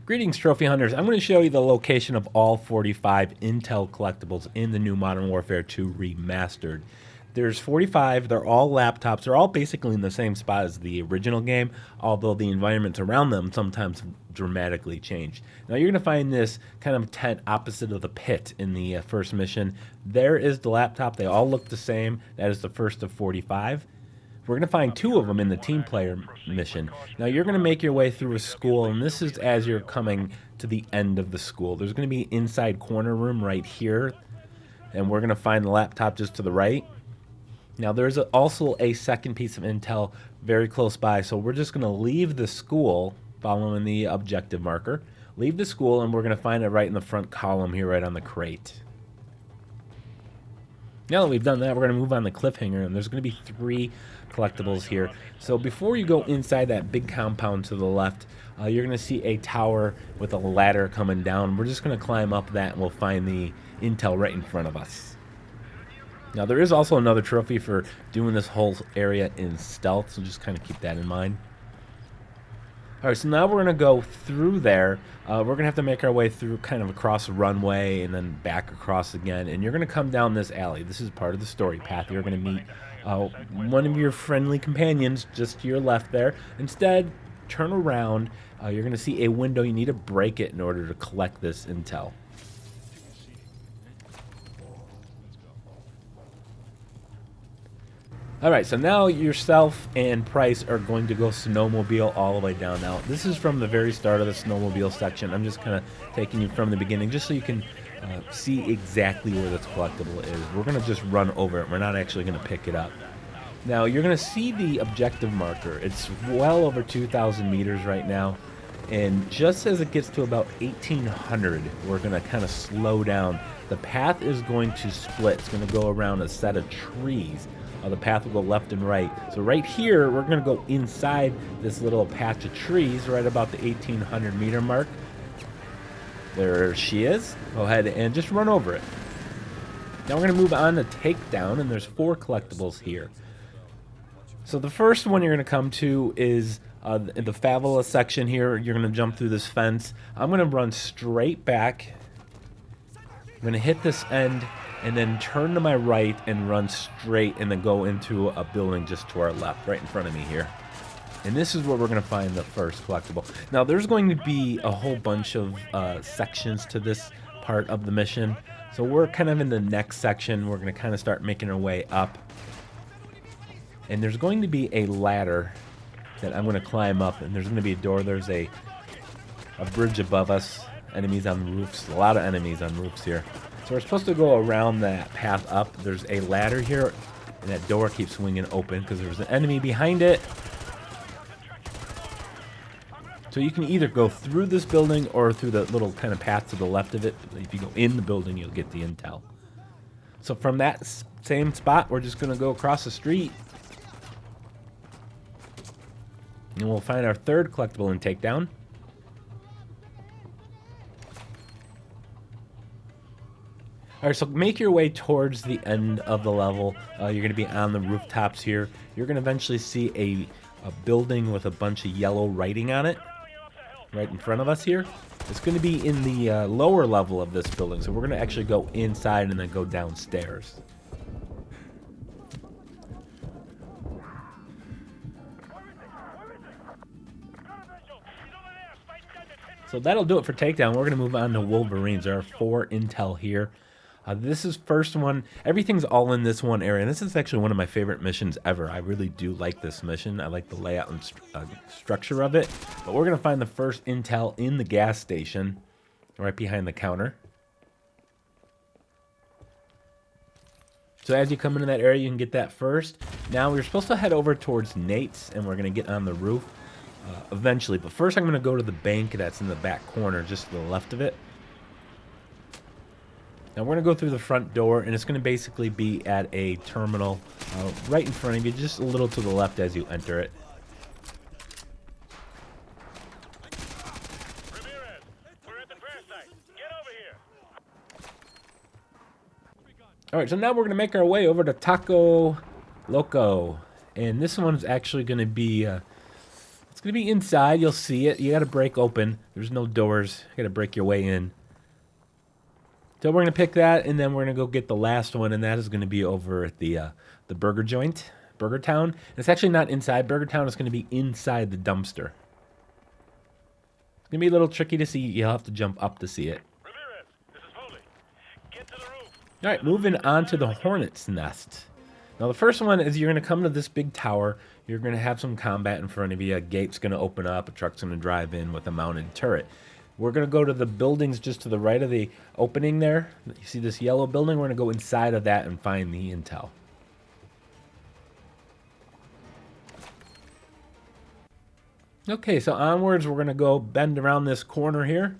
Greetings, Trophy Hunters. I'm going to show you the location of all 45 Intel collectibles in the new Modern Warfare 2 Remastered. There's 45, they're all laptops, they're all basically in the same spot as the original game, although the environments around them sometimes dramatically change. Now you're going to find this kind of tent opposite of the pit in the first mission. There is the laptop, they all look the same. That is the first of 45. We're going to find 2 of them in the team player mission. Now you're going to make your way through a school, and this is as you're coming to the end of the school. There's going to be an inside corner room right here, and we're going to find the laptop just to the right. Now there's also a second piece of intel very close by, so we're just going to leave the school following the objective marker. Leave the school, and we're going to find it right in the front column here, right on the crate. Now that we've done that, we're going to move on to Cliffhanger, and there's going to be 3 collectibles here. So before you go inside that big compound to the left, you're going to see a tower with a ladder coming down. We're just going to climb up that, and we'll find the intel right in front of us. Now there is also another trophy for doing this whole area in stealth, so just kind of keep that in mind. Alright, so now we're going to go through there. We're going to have to make our way through kind of across a runway and then back across again. And you're going to come down this alley. This is part of the story path. You're going to meet one of your friendly companions just to your left there. Instead, turn around. You're going to see a window. You need to break it in order to collect this intel. Alright, so now yourself and Price are going to go snowmobile all the way down. Now, this is from the very start of the snowmobile section. I'm just kind of taking you from the beginning just so you can see exactly where this collectible is. We're going to just run over it. We're not actually going to pick it up. Now, you're going to see the objective marker. It's well over 2,000 meters right now. And just as it gets to about 1,800, we're going to kind of slow down. The path is going to split. It's going to go around a set of trees. The path will go left and right. So right here, we're going to go inside this little patch of trees right about the 1,800 meter mark. There she is. Go ahead and just run over it. Now we're going to move on to Takedown, and there's 4 collectibles here. So the first one you're going to come to is in the favela section here. You're going to jump through this fence. I'm going to run straight back. I'm going to hit this end and then turn to my right and run straight and then go into a building just to our left, right in front of me here. And this is where we're going to find the first collectible. Now, there's going to be a whole bunch of sections to this part of the mission. So we're kind of in the next section. We're going to kind of start making our way up. And there's going to be a ladder that I'm going to climb up, and there's going to be a door. There's a bridge above us. Enemies on roofs. A lot of enemies on roofs here. So we're supposed to go around that path up. There's a ladder here, and that door keeps swinging open because there's an enemy behind it. So you can either go through this building or through the little kind of path to the left of it. If you go in the building, you'll get the intel. So from that same spot, we're just going to go across the street. And we'll find our third collectible in Takedown. Alright, so make your way towards the end of the level. You're going to be on the rooftops here. You're going to eventually see a building with a bunch of yellow writing on it right in front of us here. It's going to be in the lower level of this building, so we're going to actually go inside and then go downstairs. So that'll do it for Takedown. We're going to move on to Wolferines. There are 4 intel here. This is first one. Everything's all in this one area. And this is actually one of my favorite missions ever. I really do like this mission. I like the layout and structure of it. But we're going to find the first intel in the gas station right behind the counter. So as you come into that area, you can get that first. Now we're supposed to head over towards Nate's, and we're going to get on the roof eventually. But first I'm going to go to the bank that's in the back corner just to the left of it. Now we're going to go through the front door, and it's going to basically be at a terminal right in front of you, just a little to the left as you enter it. Alright, so now we're going to make our way over to Taco Loco. And this one's actually going to be It's going to be inside. You'll see it. You got to break open. There's no doors. You got to break your way in. So we're going to pick that, and then we're going to go get the last one, and that is going to be over at the burger joint, Burger Town. And it's actually not inside Burger Town. It's going to be inside the dumpster. It's going to be a little tricky to see. You'll have to jump up to see it. Ramirez, this is Foley. Get to the roof. All right, moving on to the Hornet's nest. Now, the first one is you're going to come to this big tower. You're going to have some combat in front of you. A gate's going to open up. A truck's going to drive in with a mounted turret. We're going to go to the buildings just to the right of the opening there. You see this yellow building? We're going to go inside of that and find the intel. Okay, so onwards, we're going to go bend around this corner here.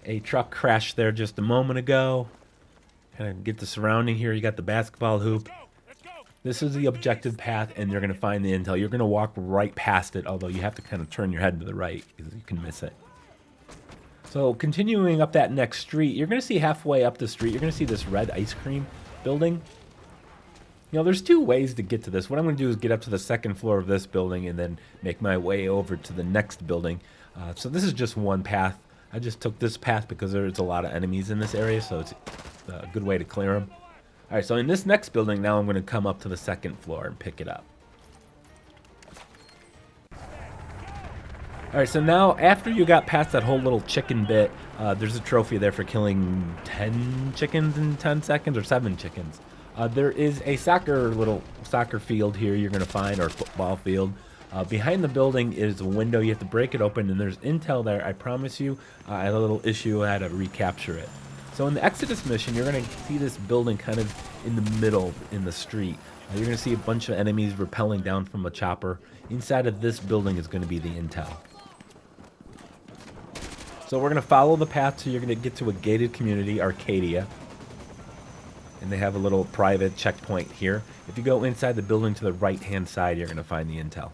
A truck crashed there just a moment ago. Kind of get the surrounding here. You got the basketball hoop. Let's go. This is the objective path, and you're going to find the intel. You're going to walk right past it, although you have to kind of turn your head to the right because you can miss it. So continuing up that next street, you're going to see halfway up the street, you're going to see this red ice cream building. You know, there's two ways to get to this. What I'm going to do is get up to the second floor of this building and then make my way over to the next building. So this is just one path. I just took this path because there's a lot of enemies in this area, so it's a good way to clear them. All right, so in this next building, now I'm going to come up to the second floor and pick it up. All right, so now after you got past that whole little chicken bit, there's a trophy there for killing 10 chickens in 10 seconds or 7 chickens. There is a little soccer field here you're going to find, or football field. Behind the building is a window. You have to break it open, and there's intel there. I promise you, I had a little issue. I had to recapture it. So in the Exodus mission, you're going to see this building kind of in the middle in the street. You're going to see a bunch of enemies rappelling down from a chopper. Inside of this building is going to be the intel. So we're going to follow the path so you're going to get to a gated community, Arcadia. And they have a little private checkpoint here. If you go inside the building to the right-hand side, you're going to find the intel.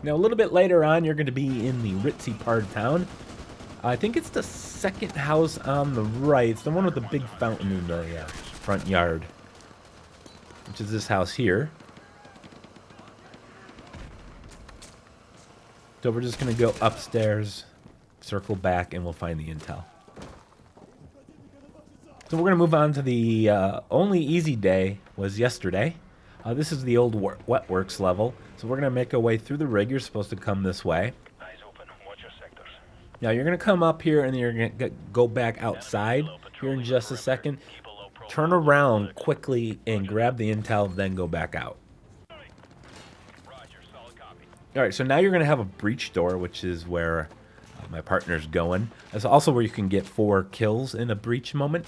Now, a little bit later on, you're going to be in the ritzy part of town. I think it's the second house on the right. It's the one with the big fountain in the front yard, which is this house here. So we're just going to go upstairs, circle back, and we'll find the intel. So we're going to move on to the only easy day was yesterday. This is the old wet works level. So we're going to make our way through the rig. You're supposed to come this way. Eyes open. Watch your sectors. Now you're going to come up here and then you're going to go back outside here in just a second. Turn around quickly and grab the intel, then go back out. All right, so now you're going to have a breach door, which is where my partner's going. That's also where you can get 4 kills in a breach moment.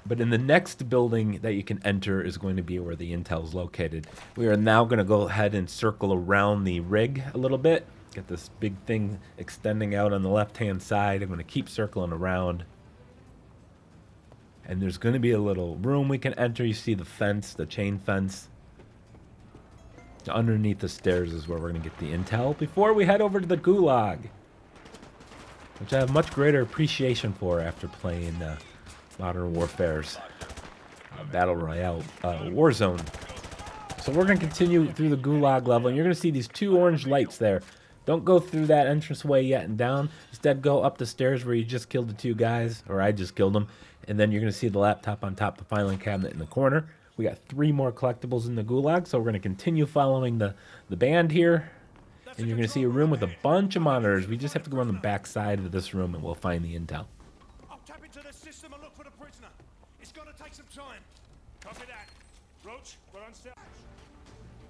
But in the next building that you can enter is going to be where the intel is located. We are now going to go ahead and circle around the rig a little bit. Get this big thing extending out on the left-hand side. I'm going to keep circling around. And there's going to be a little room we can enter. You see the fence, the chain fence. Underneath the stairs is where we're going to get the intel before we head over to the Gulag, which I have much greater appreciation for after playing Modern Warfare's Battle Royale Warzone. So we're going to continue through the Gulag level, and you're going to see these 2 orange lights there. Don't go through that entranceway yet and down. Instead, go up the stairs where you just killed the 2 guys, or I just killed them, and then you're going to see the laptop on top, the filing cabinet in the corner. We got 3 more collectibles in the Gulag, so we're going to continue following the band here. And you're going to see a room with a bunch of monitors. We just have to go on the back side of this room, and we'll find the intel. I'll tap into the system and look for the prisoner. It's going to take some time. Copy that. Roach, we're on stage.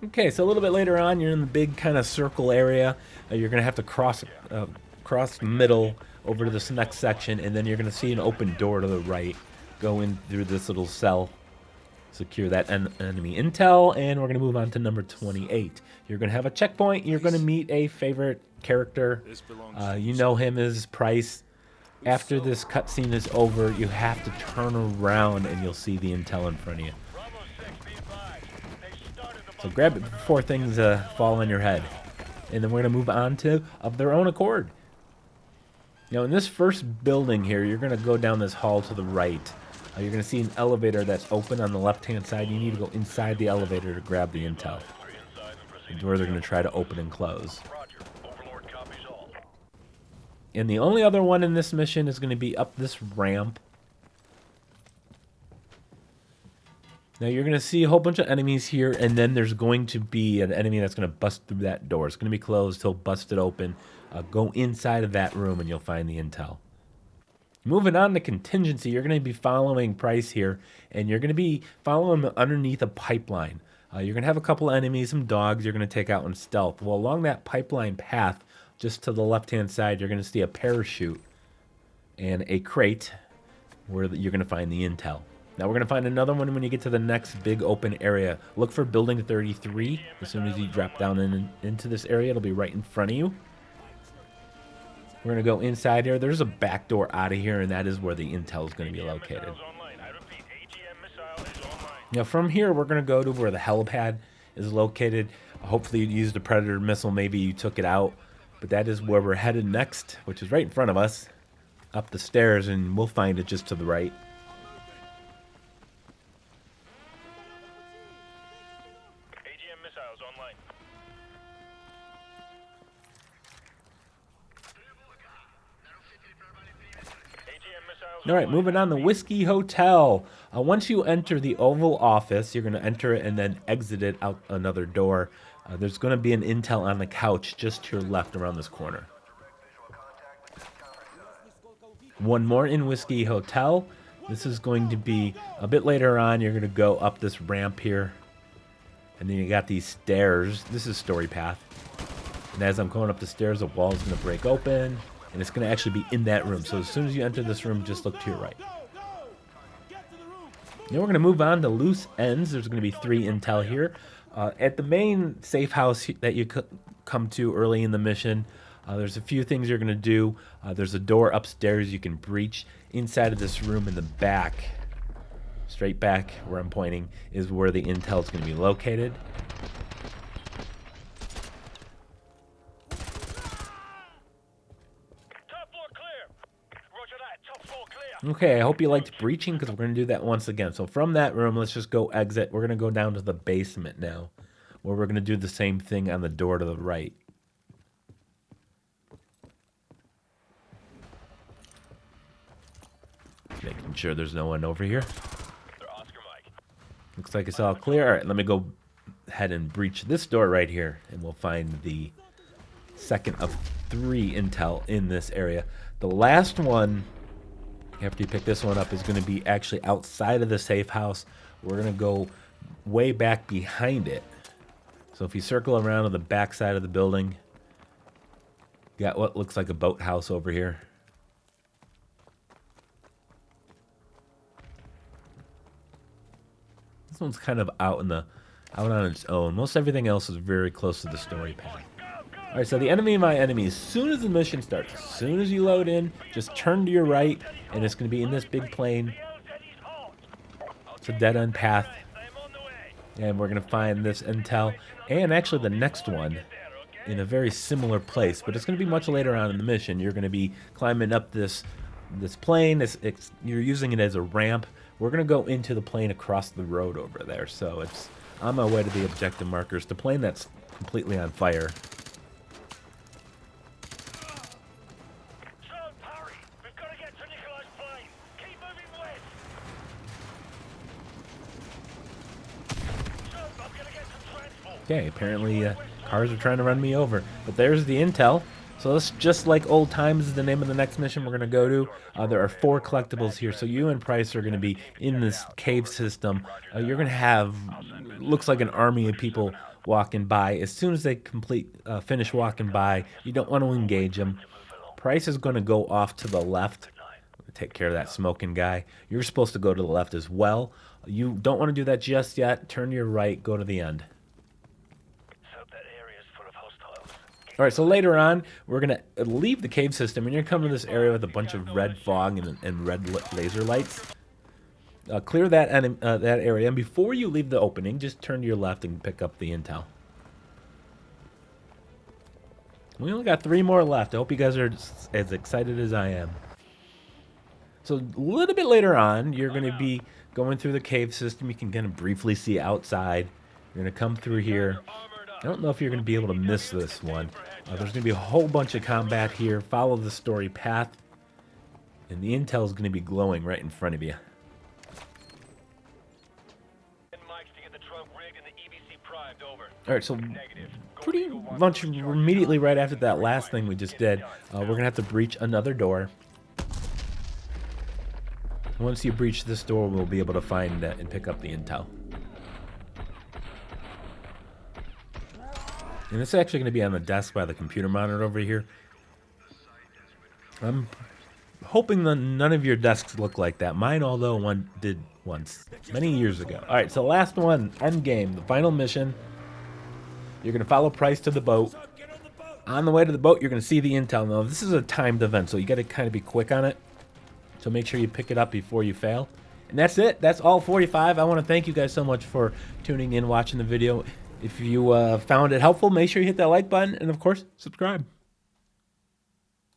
Okay, so a little bit later on, you're in the big kind of circle area. You're going to have to cross the middle over to this next section, and then you're going to see an open door to the right. Go in through this little cell. Secure that enemy intel, and we're going to move on to number 28. You're going to have a checkpoint. You're going to meet a favorite character. You know him as Price. After this cutscene is over, you have to turn around, and you'll see the intel in front of you. So grab it before things fall on your head. And then we're going to move on to Of Their Own Accord. Now, in this first building here, you're going to go down this hall to the right. You're going to see an elevator that's open on the left-hand side. You need to go inside the elevator to grab the intel. The doors are going to try to open and close. Roger. Overlord copies all. And the only other one in this mission is going to be up this ramp. Now you're going to see a whole bunch of enemies here, and then there's going to be an enemy that's going to bust through that door. It's going to be closed. He'll bust it open. Go inside of that room, and you'll find the intel. Moving on to Contingency, you're going to be following Price here, and you're going to be following him underneath a pipeline. You're going to have a couple of enemies, some dogs you're going to take out in stealth. Well, along that pipeline path, just to the left-hand side, you're going to see a parachute and a crate where you're going to find the intel. Now we're going to find another one when you get to the next big open area. Look for Building 33. As soon as you drop down into this area, it'll be right in front of you. We're going to go inside here. There's a back door out of here, and that is where the intel is going to be located. Now from here, we're going to go to where the helipad is located. Hopefully you used a Predator missile. Maybe you took it out. But that is where we're headed next, which is right in front of us. Up the stairs, and we'll find it just to the right. All right, moving on, the Whiskey Hotel. Once you enter the Oval Office, you're going to enter it and then exit it out another door. There's going to be an intel on the couch just to your left around this corner. One more in Whiskey Hotel. This is going to be a bit later on. You're going to go up this ramp here. And then you got these stairs. This is story path. And as I'm going up the stairs, the wall is going to break open. And it's going to actually be in that room. So as soon as you enter this room, just look to your right. Now we're going to move on to loose ends. There's going to be 3 intel here. At the main safe house that you come to early in the mission, there's a few things you're going to do. There's a door upstairs you can breach. Inside of this room in the back, straight back where I'm pointing, is where the intel is going to be located. Okay, I hope you liked breaching because we're going to do that once again. So from that room, let's just go exit. We're going to go down to the basement now, where we're going to do the same thing on the door to the right. Making sure there's no one over here. Looks like it's all clear. All right, let me go ahead and breach this door right here, and we'll find the second of 3 intel in this area. The last one, after you pick this one up, is going to be actually outside of the safe house. We're going to go way back behind it. So if you circle around to the back side of the building, you got what looks like a boathouse over here. This one's kind of out on its own. Most everything else is very close to the story path. All right, so the enemy of my enemy, as soon as the mission starts, as soon as you load in, just turn to your right, and it's going to be in this big plane. It's a dead-end path, and we're going to find this intel, and actually the next one, in a very similar place, but it's going to be much later on in the mission. You're going to be climbing up this plane. You're using it as a ramp. We're going to go into the plane across the road over there, so it's on my way to the objective markers. The plane that's completely on fire. Okay, apparently cars are trying to run me over. But there's the intel. So this, just like old times, is the name of the next mission we're going to go to. There are 4 collectibles here. So you and Price are going to be in this cave system. You're going to have, looks like an army of people walking by. As soon as they finish walking by, you don't want to engage them. Price is going to go off to the left. Take care of that smoking guy. You're supposed to go to the left as well. You don't want to do that just yet. Turn to your right. Go to the end. All right, so later on, we're going to leave the cave system, and you're going to come to this area with a bunch of red fog and red laser lights. Clear that area, and before you leave the opening, just turn to your left and pick up the intel. We only got 3 more left. I hope you guys are as excited as I am. So a little bit later on, you're going to be going through the cave system. You can kind of briefly see outside. You're going to come through here. don't know if you're going to be able to miss this one. There's going to be a whole bunch of combat here. Follow the story path. And the intel is going to be glowing right in front of you. Alright, so pretty much immediately right after that last thing we just did, we're going to have to breach another door. Once you breach this door, we'll be able to find and pick up the intel. And it's actually going to be on the desk by the computer monitor over here. I'm hoping that none of your desks look like that. Mine, although one did once, many years ago. Alright, so last one, Endgame, the final mission. You're going to follow Price to the boat. On the way to the boat, you're going to see the intel. Now, this is a timed event, so you got to kind of be quick on it. So make sure you pick it up before you fail. And that's it. That's all 45. I want to thank you guys so much for tuning in, watching the video. If you found it helpful, make sure you hit that like button, and of course, subscribe.